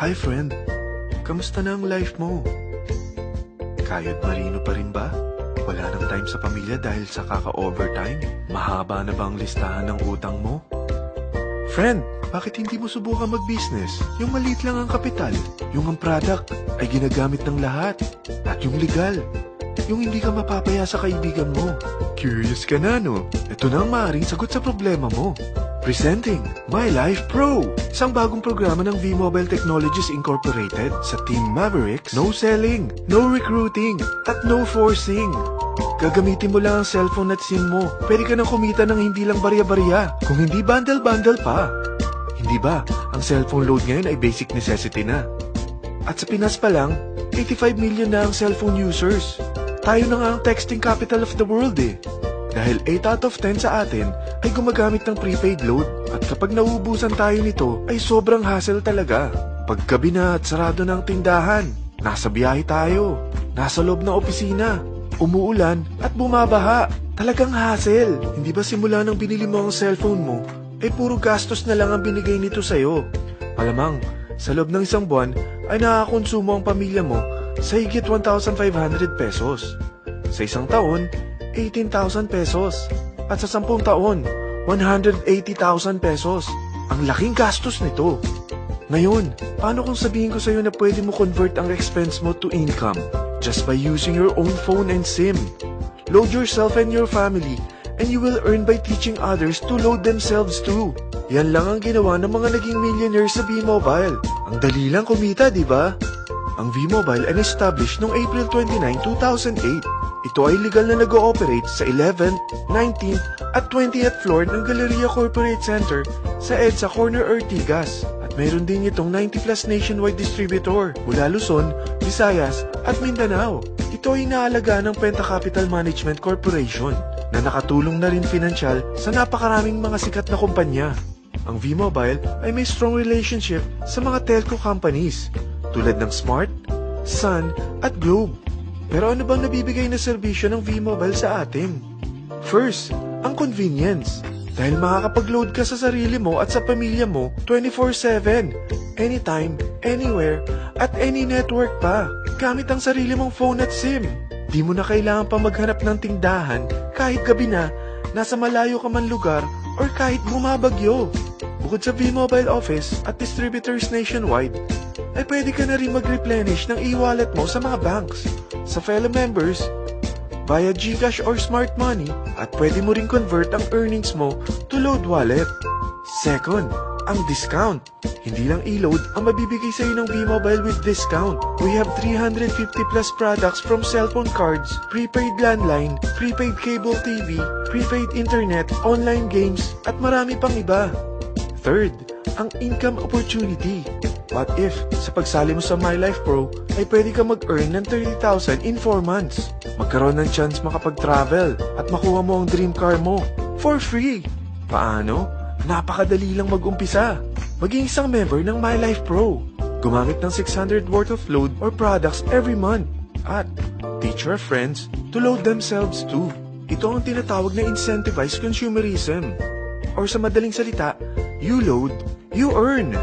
Hi friend, kamusta na ang life mo? Kayod marino pa rin ba? Wala nang time sa pamilya dahil sa kaka-overtime? Mahaba na ba ang listahan ng utang mo? Friend, bakit hindi mo subukan mag-business? Yung maliit lang ang kapital, yung ang product ay ginagamit ng lahat, at yung legal, yung hindi ka mapapaya sa kaibigan mo. Curious ka na, no? Ito na ang maaaring sagot sa problema mo. Presenting My Life Pro, isang bagong programa ng V-Mobile Technologies Incorporated sa Team Mavericks. No selling, no recruiting, at no forcing. Gagamitin mo lang ang cellphone at SIM mo. Pwede ka nang kumita ng hindi lang barya-barya, kung hindi bundle-bundle pa. Hindi ba, ang cellphone load ngayon ay basic necessity na. At sa Pinas pa lang, 85 million na ang cellphone users. Tayo na nga ang texting capital of the world eh. Dahil 8 out of 10 sa atin ay gumagamit ng prepaid load. At kapag nauubusan tayo nito ay sobrang hassle talaga. Paggabi na at sarado ng tindahan, nasa biyahe tayo, nasa loob ng opisina, umuulan at bumabaha. Talagang hassle. Hindi ba simula nang binili mo ang cellphone mo, ay puro gastos na lang ang binigay nito sa'yo. Malamang, sa loob ng isang buwan ay nakakakonsumo ang pamilya mo sa higit 1,500 pesos. Sa isang taon, 18,000 pesos. At sa 10 taon, 180,000 pesos. Ang laking gastos nito. Ngayon, paano kung sabihin ko sa'yo na pwede mo convert ang expense mo to income just by using your own phone and SIM? Load yourself and your family and you will earn by teaching others to load themselves too. Yan lang ang ginawa ng mga naging millionaires sa V-Mobile. Ang dali lang kumita, di ba? Ang V-Mobile ay established noong April 29, 2008. Ito ay legal na nag-ooperate sa 11th, 19th at 20th floor ng Galleria Corporate Center sa EDSA Corner Ortigas. At mayroon din itong 90+ nationwide distributor mula Luzon, Visayas at Mindanao. Ito ay inaalagaan ng Penta Capital Management Corporation na nakatulong na rin pinansyal sa napakaraming mga sikat na kumpanya. Ang V-Mobile ay may strong relationship sa mga telco companies tulad ng Smart, Sun at Globe. Pero ano bang nabibigay na serbisyo ng V-Mobile sa atin? First, ang convenience. Dahil makakapag-load ka sa sarili mo at sa pamilya mo 24/7, anytime, anywhere, at any network pa. Gamit ang sarili mong phone at SIM. Di mo na kailangan pa maghanap ng tindahan kahit gabi na, nasa malayo ka man lugar, or kahit bumabagyo. Bukod sa V-Mobile office at distributors nationwide, ay pwede ka na rin mag-replenish ng e-wallet mo sa mga banks, sa fellow members, via GCash or Smart Money, at pwede mo rin convert ang earnings mo to load wallet. Second, ang discount. Hindi lang e-load ang mabibigay sa iyo ng V-Mobile with discount. We have 350+ products from cellphone cards, prepaid landline, prepaid cable TV, prepaid internet, online games, at marami pang iba. Third, ang income opportunity. What if, sa pagsali mo sa My Life Pro, ay pwede ka mag-earn ng 30,000 in 4 months? Magkaroon ng chance makapag-travel at makuha mo ang dream car mo for free. Paano? Napakadali lang mag-umpisa. Maging isang member ng My Life Pro. Gumamit ng 600 worth of load or products every month. At teach your friends to load themselves too. Ito ang tinatawag na incentivized consumerism. Or sa madaling salita, you load, you earn.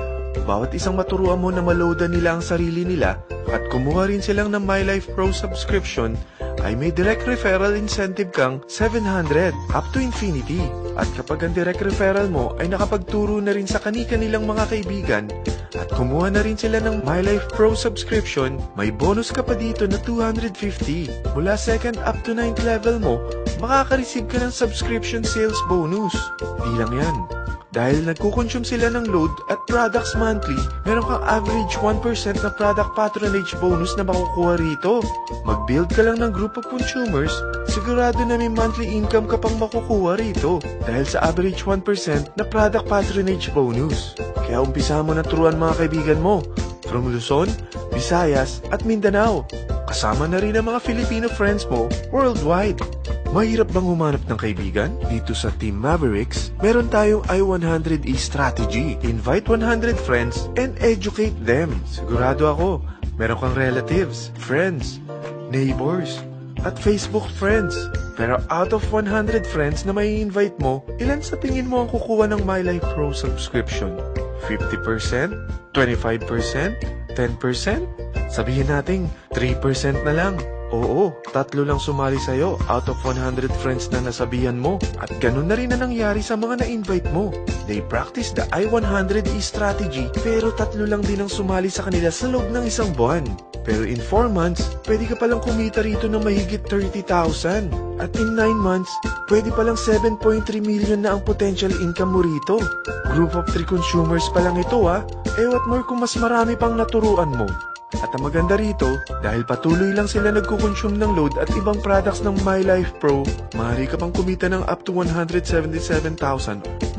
Bawat isang maturuan mo na maloadan nila ang sarili nila at kumuha rin silang ng My Life Pro subscription, ay may direct referral incentive kang 700 up to infinity. At kapag ang direct referral mo ay nakapagturo na rin sa kani-kanilang mga kaibigan at kumuha na rin sila ng My Life Pro subscription, may bonus ka pa dito na 250. Mula 2nd up to 9th level mo, makaka-receive ka ng subscription sales bonus. Di lang yan. Dahil nagkukonsume sila ng load at products monthly, meron kang average 1% na product patronage bonus na makukuha rito. Mag-build ka lang ng group of consumers, sigurado na may monthly income ka pang makukuha rito dahil sa average 1% na product patronage bonus. Kaya umpisa mo na turuan mga kaibigan mo from Luzon, Visayas at Mindanao. Kasama na rin ang mga Filipino friends mo worldwide. Mahirap bang humanap ng kaibigan? Dito sa Team Mavericks, meron tayong I100E strategy. Invite 100 friends and educate them. Sigurado ako, meron kang relatives, friends, neighbors, at Facebook friends. Pero out of 100 friends na may invite mo, ilan sa tingin mo ang kukuha ng My Life Pro subscription? 50%? 25%? 10%? Sabihin natin 3% na lang. Oo, 3 lang sumali sa'yo out of 100 friends na nasabihan mo. At ganun na rin na nangyari sa mga na-invite mo. They practice the I-100E strategy pero 3 lang din ang sumali sa kanila sa loob ng isang buwan. Pero in 4 months, pwede ka palang kumita rito ng mahigit 30,000. At in 9 months, pwede palang 7.3 million na ang potential income mo rito. Group of 3 consumers pa lang ito what more kung mas marami pang naturuan mo. At ang maganda rito, dahil patuloy lang sila nagkukonsume ng load at ibang products ng MyLife Pro, maaari ka pang kumita ng up to 177,000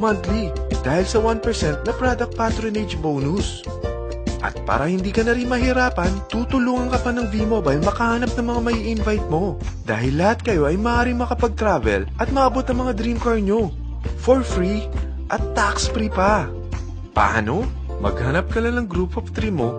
monthly dahil sa 1% na product patronage bonus. At para hindi ka na rin mahirapan, tutulungan ka pa ng V-Mobile makahanap ng mga may invite mo. Dahil lahat kayo ay maaaring makapag-travel at maabot ang mga dream car nyo. For free at tax-free pa. Paano? Maghanap ka lang ng group of 3 mo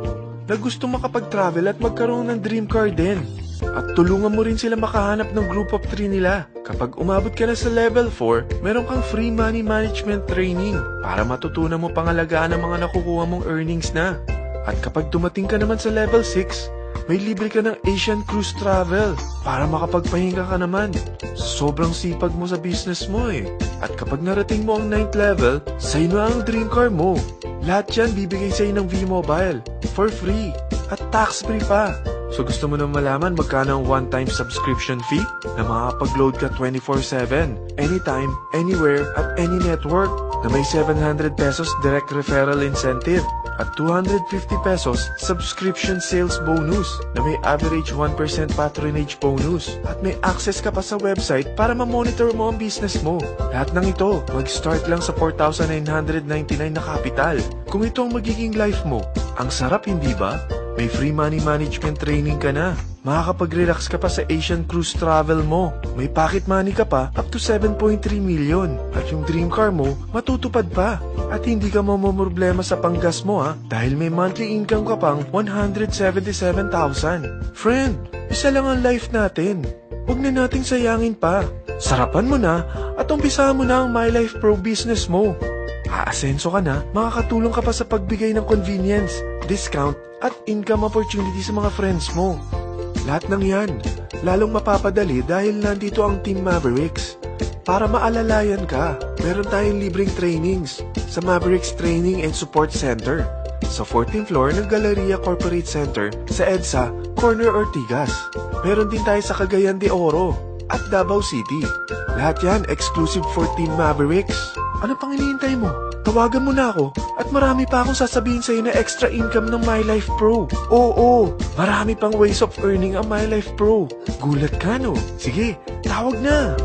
na gusto makapag-travel at magkaroon ng dream car din. At tulungan mo rin sila makahanap ng group of 3 nila. Kapag umabot ka na sa level 4, meron kang free money management training para matutunan mo pangalagaan ang mga nakukuha mong earnings na. At kapag dumating ka naman sa level 6, may libre ka ng Asian Cruise Travel para makapagpahinga ka naman. Sobrang sipag mo sa business mo At kapag narating mo ang 9th level, sa'yo na ang dream car mo. Lahat yan bibigay sa'yo ng V-Mobile for free at tax-free pa. So gusto mo na malaman magkano ang one-time subscription fee na makakapag-load ka 24/7, anytime, anywhere, at any network na may 700 pesos direct referral incentive at 250 pesos subscription sales bonus na may average 1% patronage bonus at may access ka pa sa website para ma-monitor mo ang business mo. Lahat ng ito, mag-start lang sa 4,999 na capital. Kung ito ang magiging life mo, ang sarap hindi ba? May free money management training ka na. Makakapag-relax ka pa sa Asian Cruise Travel mo. May pocket money ka pa up to 7.3 million. At yung dream car mo, matutupad pa. At hindi ka mamomroblema sa panggas mo dahil may monthly income ka pang 177,000. Friend, isa lang ang life natin. Huwag na nating sayangin pa. Sarapan mo na at umpisahan mo na ang MyLife Pro business mo. Aasenso ka na, makakatulong ka pa sa pagbigay ng convenience, discount, at income opportunity sa mga friends mo. Lahat ng yan, lalong mapapadali dahil nandito ang Team Mavericks. Para maalalayan ka, meron tayong libreng trainings sa Mavericks Training and Support Center sa 14th floor ng Galleria Corporate Center sa EDSA, Corner Ortigas. Meron din tayo sa Cagayan de Oro at Davao City. Lahat yan exclusive for Team Mavericks. Ano pang hinihintay mo? Tawagan mo na ako at marami pa akong sasabihin sa'yo na extra income ng MyLife Pro. Oo, marami pang ways of earning ang MyLife Pro. Gulat ka no? Sige, tawag na!